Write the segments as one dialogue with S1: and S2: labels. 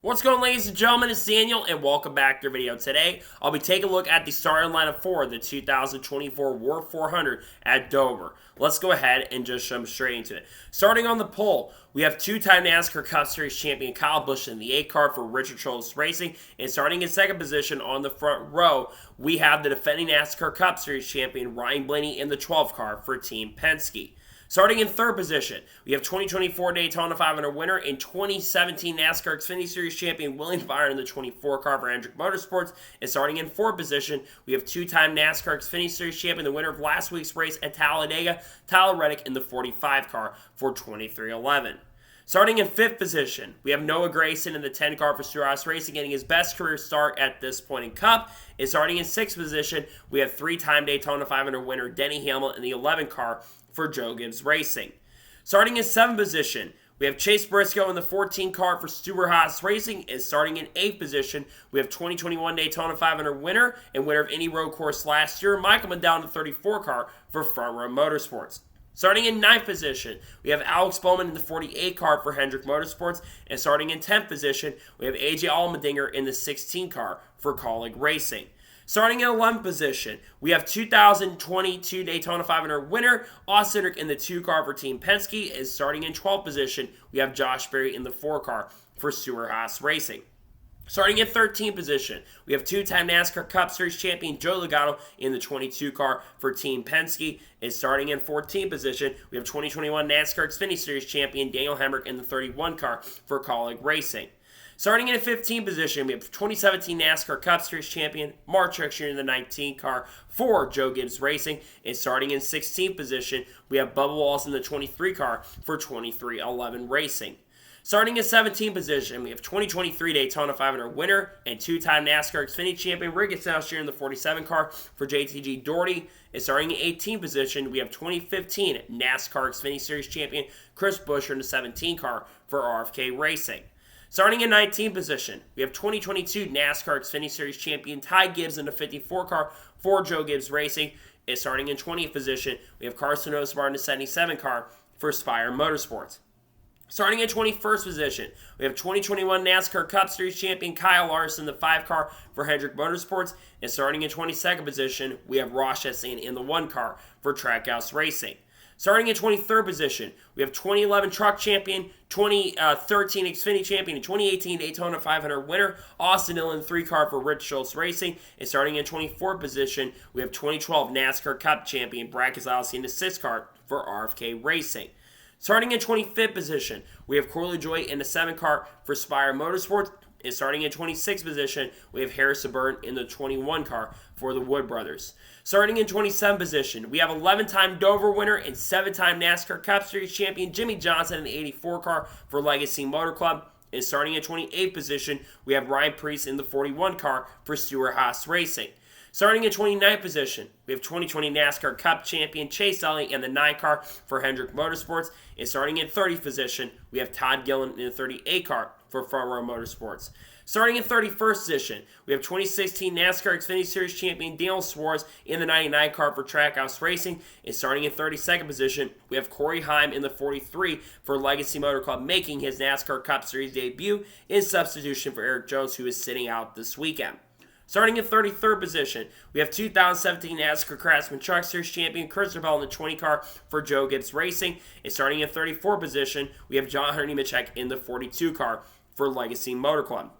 S1: What's going on, ladies and gentlemen? It's Daniel, and welcome back to the video. Today, I'll be taking a look at the starting lineup for the 2024 Wurth 400 at Dover. Let's go ahead and just jump straight into it. Starting on the pole, we have two-time NASCAR Cup Series champion Kyle Busch in the 8 car for Richard Childress Racing, and starting in second position on the front row, we have the defending NASCAR Cup Series champion Ryan Blaney in the 12 car for Team Penske. Starting in third position, we have 2024 Daytona 500 winner and 2017 NASCAR Xfinity Series champion William Byron in the 24 car for Hendrick Motorsports. And starting in fourth position, we have two-time NASCAR Xfinity Series champion, the winner of last week's race at Talladega, Tyler Reddick in the 45 car for 2311. Starting in fifth position, we have Noah Gragson in the 10 car for Stewart-Haas Racing, getting his best career start at this point in Cup. And starting in sixth position, we have three-time Daytona 500 winner Denny Hamlin in the 11 car for Joe Gibbs Racing. Starting in seventh position, we have Chase Briscoe in the 14 car for Stewart-Haas Racing, and starting in eighth position, we have 2021 Daytona 500 winner and winner of any road course last year, Michael Mendel in the 34 car for Front Row Motorsports. Starting in ninth position, we have Alex Bowman in the 48 car for Hendrick Motorsports, and starting in 10th position, we have AJ Allmendinger in the 16 car for Colleague Racing. Starting in 11th position, we have 2022 Daytona 500 winner Austin Cindric in the 2 car for Team Penske, and starting in 12th position, we have Josh Berry in the 4 car for Stewart-Haas Racing. Starting in 13th position, we have two-time NASCAR Cup Series champion Joe Logano in the 22 car for Team Penske. And starting in 14th position, we have 2021 NASCAR Xfinity Series champion Daniel Hemrick in the 31 car for Colleague Racing. Starting in 15th position, we have 2017 NASCAR Cup Series champion Mark Truex Jr. in the 19 car for Joe Gibbs Racing. And starting in 16th position, we have Bubba Wallace in the 23 car for 2311 Racing. Starting in 17th position, we have 2023 Daytona 500 winner and two-time NASCAR Xfinity champion Rick Stenhouse Jr. in the 47 car for JTG Doherty. And starting in 18th position, we have 2015 NASCAR Xfinity Series champion Chris Buescher in the 17 car for RFK Racing. Starting in 19th position, we have 2022 NASCAR Xfinity Series champion Ty Gibbs in the 54 car for Joe Gibbs Racing. And starting in 20th position, we have Carson Osbar in the 77 car for Spire Motorsports. Starting at 21st position, we have 2021 NASCAR Cup Series champion Kyle Larson in the 5 car for Hendrick Motorsports. And starting in 22nd position, we have Ross Chastain in the 1 car for Trackhouse Racing. Starting at 23rd position, we have 2011 Truck Champion, 2013 Xfinity Champion, and 2018 Daytona 500 winner Austin Dillon 3 car for Rich Schultz Racing. And starting at 24th position, we have 2012 NASCAR Cup Champion Brad Keselowski in the 6 car for RFK Racing. Starting in 25th position, we have Corley Joy in the 7 car for Spire Motorsports. And starting in 26th position, we have Harrison Burton in the 21 car for the Wood Brothers. Starting in 27th position, we have 11-time Dover winner and 7-time NASCAR Cup Series champion Jimmy Johnson in the 84 car for Legacy Motor Club. And starting in 28th position, we have Ryan Preece in the 41 car for Stewart-Haas Racing. Starting in 29th position, we have 2020 NASCAR Cup champion Chase Elliott in the 9 car for Hendrick Motorsports. And starting in 30th position, we have Todd Gillen in the 38 car for Front Row Motorsports. Starting in 31st position, we have 2016 NASCAR Xfinity Series champion Daniel Suarez in the 99 car for Trackhouse Racing. And starting in 32nd position, we have Corey Heim in the 43 for Legacy Motor Club, making his NASCAR Cup Series debut in substitution for Eric Jones, who is sitting out this weekend. Starting in 33rd position, we have 2017 NASCAR Craftsman Truck Series champion Christopher Bell in the 20 car for Joe Gibbs Racing. And starting in 34th position, we have John Hunter Nemechek in the 42 car for Legacy Motor Club.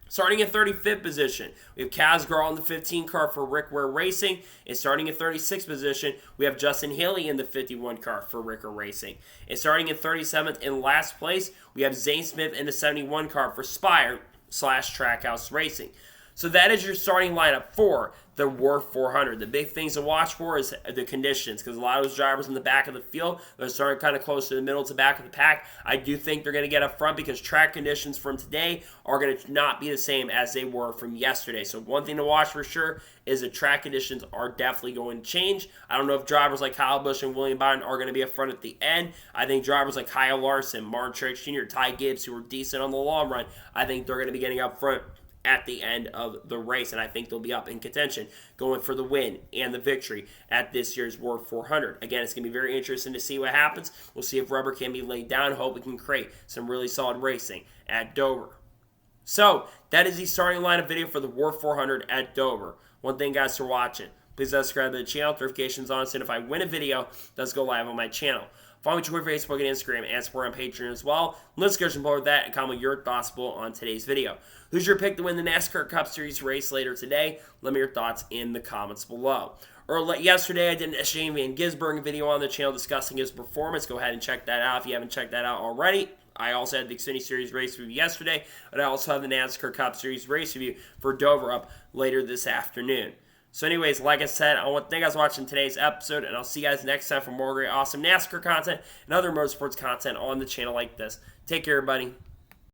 S1: Starting in 35th position, we have Kaz Grall in the 15 car for Rick Ware Racing. And starting in 36th position, we have Justin Haley in the 51 car for Ricker Racing. And starting in 37th in last place, we have Zane Smith in the 71 car for Spire/Trackhouse Racing. So that is your starting lineup for the Wurth 400. The big things to watch for is the conditions, because a lot of those drivers in the back of the field, they're starting kind of close to the middle to back of the pack. I do think they're going to get up front because track conditions from today are going to not be the same as they were from yesterday. So one thing to watch for sure is the track conditions are definitely going to change. I don't know if drivers like Kyle Busch and William Byron are going to be up front at the end. I think drivers like Kyle Larson, Martin Truex Jr., Ty Gibbs, who are decent on the long run, I think they're going to be getting up front at the end of the race, and I think they'll be up in contention going for the win and the victory at this year's Wurth 400. Again, it's going to be very interesting to see what happens. We'll see if rubber can be laid down. Hope we can create some really solid racing at Dover. So, that is the starting lineup video for the Wurth 400 at Dover. One thing, guys, for watching. Please subscribe to the channel, notifications on, so if I win a video, it does go live on my channel. Follow me on Twitter, Facebook, and Instagram, and support on Patreon as well. Let's go support that and comment your thoughts below on today's video. Who's your pick to win the NASCAR Cup Series race later today? Let me know your thoughts in the comments below. Yesterday, I did a Shane Van Gisbergen video on the channel discussing his performance. Go ahead and check that out if you haven't checked that out already. I also had the Xfinity Series race review yesterday, but I also have the NASCAR Cup Series race review for Dover up later this afternoon. So anyways, like I said, I want to thank you guys for watching today's episode, and I'll see you guys next time for more great, awesome NASCAR content and other motorsports content on the channel like this. Take care, everybody.